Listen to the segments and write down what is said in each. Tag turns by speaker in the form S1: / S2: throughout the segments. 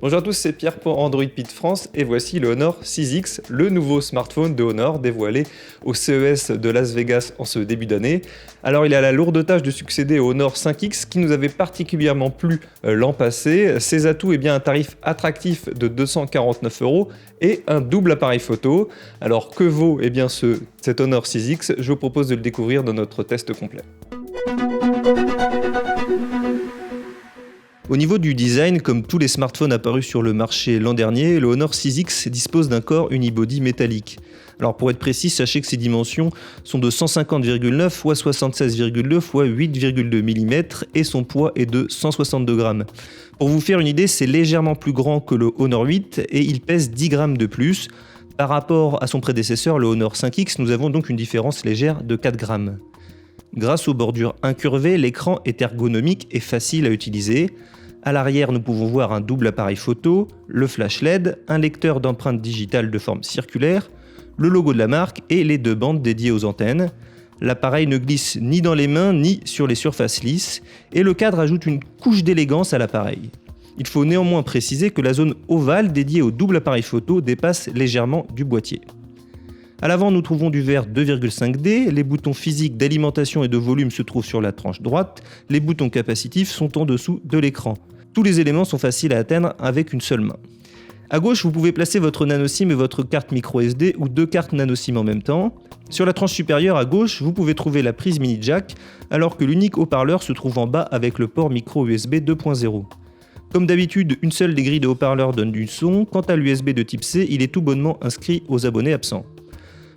S1: Bonjour à tous, c'est Pierre pour Android Pit France et voici le Honor 6X, le nouveau smartphone de Honor dévoilé au CES de Las Vegas en ce début d'année. Alors il a la lourde tâche de succéder au Honor 5X qui nous avait particulièrement plu l'an passé. Ses atouts, un tarif attractif de 249 € et un double appareil photo. Alors que vaut cet Honor 6X? Je vous propose de le découvrir dans notre test complet. Au niveau du design, comme tous les smartphones apparus sur le marché l'an dernier, le Honor 6X dispose d'un corps unibody métallique. Alors pour être précis, sachez que ses dimensions sont de 150,9 x 76,2 x 8,2 mm et son poids est de 162 grammes. Pour vous faire une idée, c'est légèrement plus grand que le Honor 8 et il pèse 10 grammes de plus. Par rapport à son prédécesseur, le Honor 5X, nous avons donc une différence légère de 4 grammes. Grâce aux bordures incurvées, l'écran est ergonomique et facile à utiliser. À l'arrière, nous pouvons voir un double appareil photo, le flash LED, un lecteur d'empreintes digitales de forme circulaire, le logo de la marque et les deux bandes dédiées aux antennes. L'appareil ne glisse ni dans les mains ni sur les surfaces lisses et le cadre ajoute une couche d'élégance à l'appareil. Il faut néanmoins préciser que la zone ovale dédiée au double appareil photo dépasse légèrement du boîtier. À l'avant, nous trouvons du verre 2,5D, les boutons physiques d'alimentation et de volume se trouvent sur la tranche droite, les boutons capacitifs sont en dessous de l'écran. Tous les éléments sont faciles à atteindre avec une seule main. À gauche, vous pouvez placer votre nano SIM et votre carte micro SD ou deux cartes nano SIM en même temps. Sur la tranche supérieure à gauche, vous pouvez trouver la prise mini jack, alors que l'unique haut-parleur se trouve en bas avec le port micro USB 2.0. Comme d'habitude, une seule des grilles de haut-parleurs donne du son, quant à l'USB de type C, il est tout bonnement inscrit aux abonnés absents.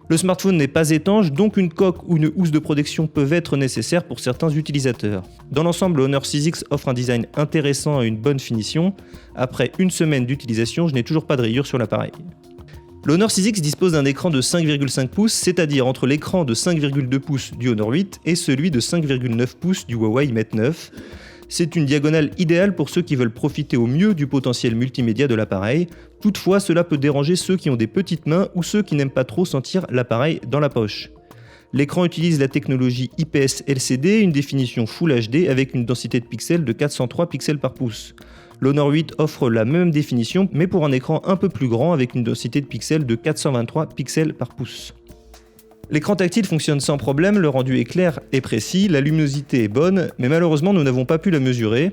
S1: Le smartphone n'est pas étanche, donc une coque ou une housse de protection peuvent être nécessaires pour certains utilisateurs. Dans l'ensemble, le Honor 6X offre un design intéressant et une bonne finition. Après une semaine d'utilisation, je n'ai toujours pas de rayures sur l'appareil. Le Honor 6X dispose d'un écran de 5,5 pouces, c'est-à-dire entre l'écran de 5,2 pouces du Honor 8 et celui de 5,9 pouces du Huawei Mate 9. C'est une diagonale idéale pour ceux qui veulent profiter au mieux du potentiel multimédia de l'appareil. Toutefois, cela peut déranger ceux qui ont des petites mains ou ceux qui n'aiment pas trop sentir l'appareil dans la poche. L'écran utilise la technologie IPS LCD, une définition Full HD avec une densité de pixels de 403 pixels par pouce. L'Honor 8 offre la même définition, mais pour un écran un peu plus grand avec une densité de pixels de 423 pixels par pouce. L'écran tactile fonctionne sans problème, le rendu est clair et précis, la luminosité est bonne, mais malheureusement nous n'avons pas pu la mesurer.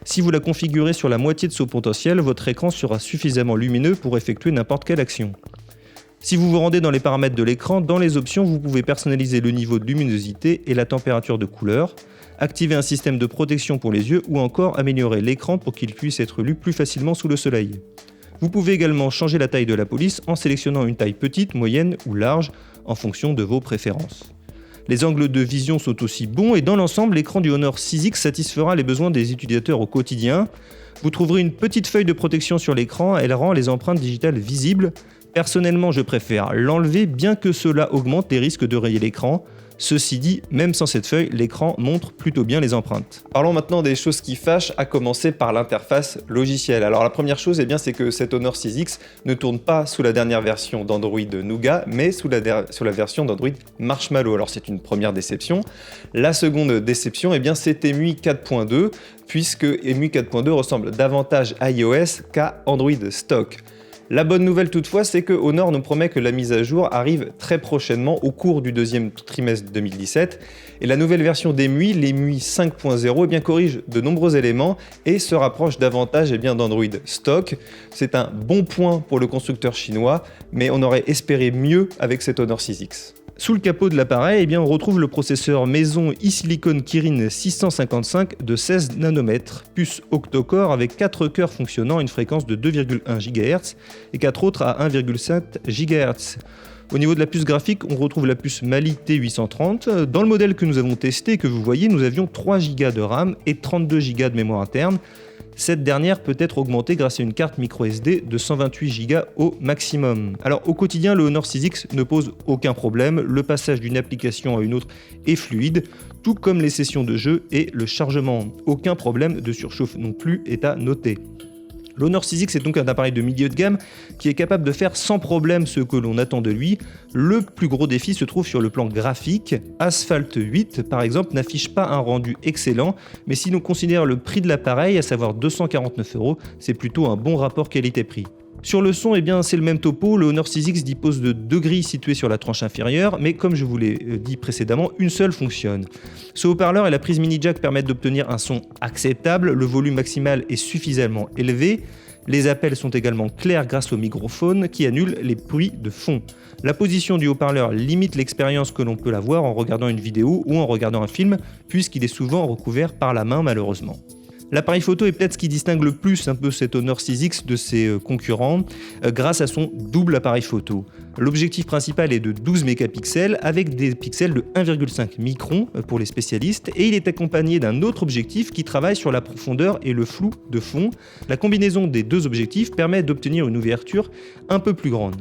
S1: Si vous la configurez sur la moitié de son potentiel, votre écran sera suffisamment lumineux pour effectuer n'importe quelle action. Si vous vous rendez dans les paramètres de l'écran, dans les options, vous pouvez personnaliser le niveau de luminosité et la température de couleur, activer un système de protection pour les yeux ou encore améliorer l'écran pour qu'il puisse être lu plus facilement sous le soleil. Vous pouvez également changer la taille de la police en sélectionnant une taille petite, moyenne ou large en fonction de vos préférences. Les angles de vision sont aussi bons et dans l'ensemble, l'écran du Honor 6X satisfera les besoins des utilisateurs au quotidien. Vous trouverez une petite feuille de protection sur l'écran, elle rend les empreintes digitales visibles. Personnellement, je préfère l'enlever bien que cela augmente les risques de rayer l'écran. Ceci dit, même sans cette feuille, l'écran montre plutôt bien les empreintes. Parlons maintenant des choses qui fâchent, à commencer par l'interface logicielle. Alors la première chose, c'est que cet Honor 6X ne tourne pas sous la dernière version d'Android Nougat, mais sous la version d'Android Marshmallow. Alors c'est une première déception. La seconde déception, c'est EMUI 4.2, puisque EMUI 4.2 ressemble davantage à iOS qu'à Android stock. La bonne nouvelle toutefois, c'est que Honor nous promet que la mise à jour arrive très prochainement au cours du deuxième trimestre 2017 et la nouvelle version d'EMUI, l'EMUI 5.0, corrige de nombreux éléments et se rapproche davantage d'Android stock. C'est un bon point pour le constructeur chinois, mais on aurait espéré mieux avec cet Honor 6X. Sous le capot de l'appareil, on retrouve le processeur maison e-Silicon Kirin 655 de 16 nanomètres, puce octa-core avec 4 cœurs fonctionnant à une fréquence de 2,1 GHz et 4 autres à 1,7 GHz. Au niveau de la puce graphique, on retrouve la puce Mali T830. Dans le modèle que nous avons testé et que vous voyez, nous avions 3 Go de RAM et 32 Go de mémoire interne. Cette dernière peut être augmentée grâce à une carte micro SD de 128 Go au maximum. Alors au quotidien, le Honor 6X ne pose aucun problème, le passage d'une application à une autre est fluide, tout comme les sessions de jeu et le chargement. Aucun problème de surchauffe non plus est à noter. L'Honor 6X est donc un appareil de milieu de gamme qui est capable de faire sans problème ce que l'on attend de lui. Le plus gros défi se trouve sur le plan graphique. Asphalt 8 par exemple n'affiche pas un rendu excellent, mais si l'on considère le prix de l'appareil, à savoir 249 €, c'est plutôt un bon rapport qualité-prix. Sur le son, c'est le même topo. Le Honor 6X dispose de 2 grilles situées sur la tranche inférieure, mais comme je vous l'ai dit précédemment, une seule fonctionne. Ce haut-parleur et la prise mini jack permettent d'obtenir un son acceptable, le volume maximal est suffisamment élevé. Les appels sont également clairs grâce au microphone qui annule les bruits de fond. La position du haut-parleur limite l'expérience que l'on peut avoir en regardant une vidéo ou en regardant un film, puisqu'il est souvent recouvert par la main malheureusement. L'appareil photo est peut-être ce qui distingue le plus un peu cet Honor 6X de ses concurrents grâce à son double appareil photo. L'objectif principal est de 12 mégapixels avec des pixels de 1,5 micron pour les spécialistes et il est accompagné d'un autre objectif qui travaille sur la profondeur et le flou de fond. La combinaison des deux objectifs permet d'obtenir une ouverture un peu plus grande.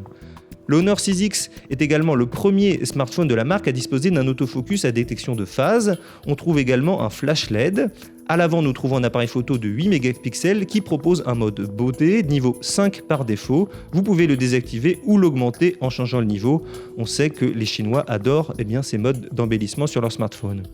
S1: Le Honor 6X est également le premier smartphone de la marque à disposer d'un autofocus à détection de phase. On trouve également un flash LED. À l'avant, nous trouvons un appareil photo de 8 mégapixels qui propose un mode beauté, niveau 5 par défaut. Vous pouvez le désactiver ou l'augmenter en changeant le niveau. On sait que les Chinois adorent ces modes d'embellissement sur leur smartphone.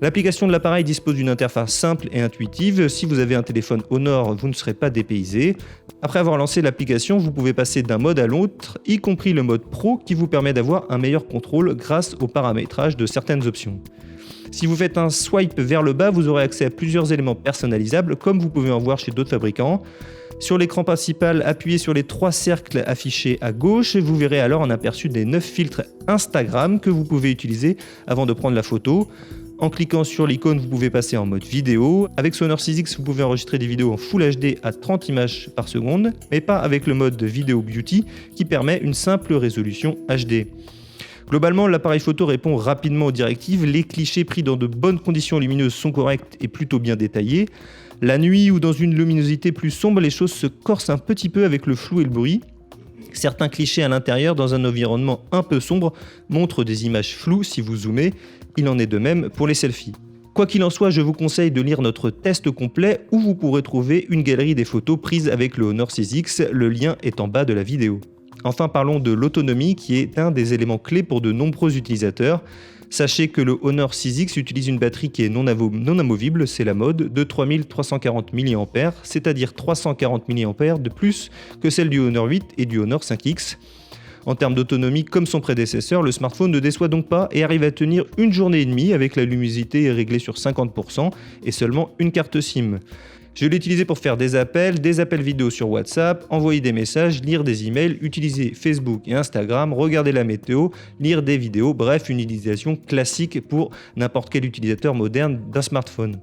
S1: L'application de l'appareil dispose d'une interface simple et intuitive. Si vous avez un téléphone Honor, vous ne serez pas dépaysé. Après avoir lancé l'application, vous pouvez passer d'un mode à l'autre, y compris le mode Pro qui vous permet d'avoir un meilleur contrôle grâce au paramétrage de certaines options. Si vous faites un swipe vers le bas, vous aurez accès à plusieurs éléments personnalisables comme vous pouvez en voir chez d'autres fabricants. Sur l'écran principal, appuyez sur les 3 cercles affichés à gauche et vous verrez alors un aperçu des 9 filtres Instagram que vous pouvez utiliser avant de prendre la photo. En cliquant sur l'icône, vous pouvez passer en mode vidéo. Avec ce Honor 6X, vous pouvez enregistrer des vidéos en Full HD à 30 images par seconde, mais pas avec le mode vidéo beauty qui permet une simple résolution HD. Globalement, l'appareil photo répond rapidement aux directives. Les clichés pris dans de bonnes conditions lumineuses sont corrects et plutôt bien détaillés. La nuit ou dans une luminosité plus sombre, les choses se corsent un petit peu avec le flou et le bruit. Certains clichés à l'intérieur, dans un environnement un peu sombre, montrent des images floues si vous zoomez. Il en est de même pour les selfies. Quoi qu'il en soit, je vous conseille de lire notre test complet où vous pourrez trouver une galerie des photos prises avec le Honor 6X. Le lien est en bas de la vidéo. Enfin, parlons de l'autonomie qui est un des éléments clés pour de nombreux utilisateurs. Sachez que le Honor 6X utilise une batterie qui est non amovible, c'est la mode, de 3340 mAh, c'est-à-dire 340 mAh de plus que celle du Honor 8 et du Honor 5X. En termes d'autonomie, comme son prédécesseur, le smartphone ne déçoit donc pas et arrive à tenir une journée et demie avec la luminosité réglée sur 50% et seulement une carte SIM. Je l'ai utilisé pour faire des appels vidéo sur WhatsApp, envoyer des messages, lire des emails, utiliser Facebook et Instagram, regarder la météo, lire des vidéos, bref, une utilisation classique pour n'importe quel utilisateur moderne d'un smartphone.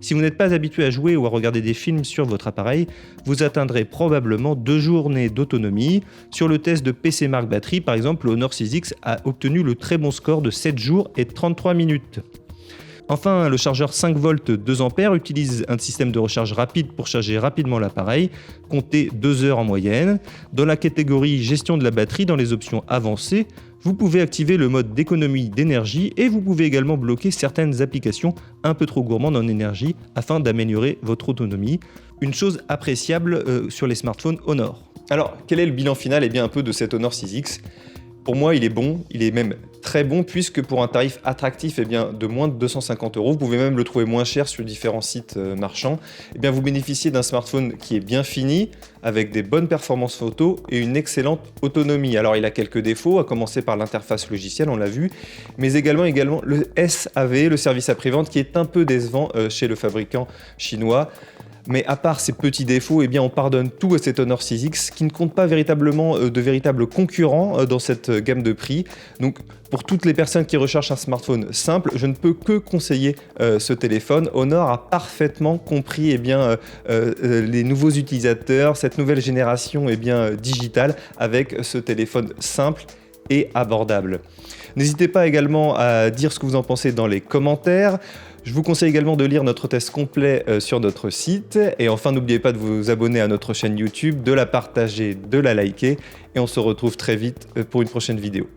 S1: Si vous n'êtes pas habitué à jouer ou à regarder des films sur votre appareil, vous atteindrez probablement 2 journées d'autonomie. Sur le test de PC Mark Battery, par exemple, le Honor 6X a obtenu le très bon score de 7 jours et 33 minutes. Enfin, le chargeur 5V 2A utilise un système de recharge rapide pour charger rapidement l'appareil, comptez 2 heures en moyenne. Dans la catégorie gestion de la batterie, dans les options avancées, vous pouvez activer le mode d'économie d'énergie et vous pouvez également bloquer certaines applications un peu trop gourmandes en énergie afin d'améliorer votre autonomie. Une chose appréciable sur les smartphones Honor. Alors, quel est le bilan final un peu de cet Honor 6X ? Pour moi, il est bon, il est même très bon puisque pour un tarif attractif de moins de 250 €, vous pouvez même le trouver moins cher sur différents sites marchands, vous bénéficiez d'un smartphone qui est bien fini, avec des bonnes performances photo et une excellente autonomie. Alors il a quelques défauts, à commencer par l'interface logicielle, on l'a vu, mais également le SAV, le service après-vente, qui est un peu décevant chez le fabricant chinois. Mais à part ces petits défauts, on pardonne tout à cet Honor 6X qui ne compte pas véritablement de véritables concurrents dans cette gamme de prix. Donc pour toutes les personnes qui recherchent un smartphone simple, je ne peux que conseiller ce téléphone. Honor a parfaitement compris les nouveaux utilisateurs, cette nouvelle génération digitale avec ce téléphone simple et abordable. N'hésitez pas également à dire ce que vous en pensez dans les commentaires. Je vous conseille également de lire notre test complet sur notre site. Et enfin, n'oubliez pas de vous abonner à notre chaîne YouTube, de la partager, de la liker. Et on se retrouve très vite pour une prochaine vidéo.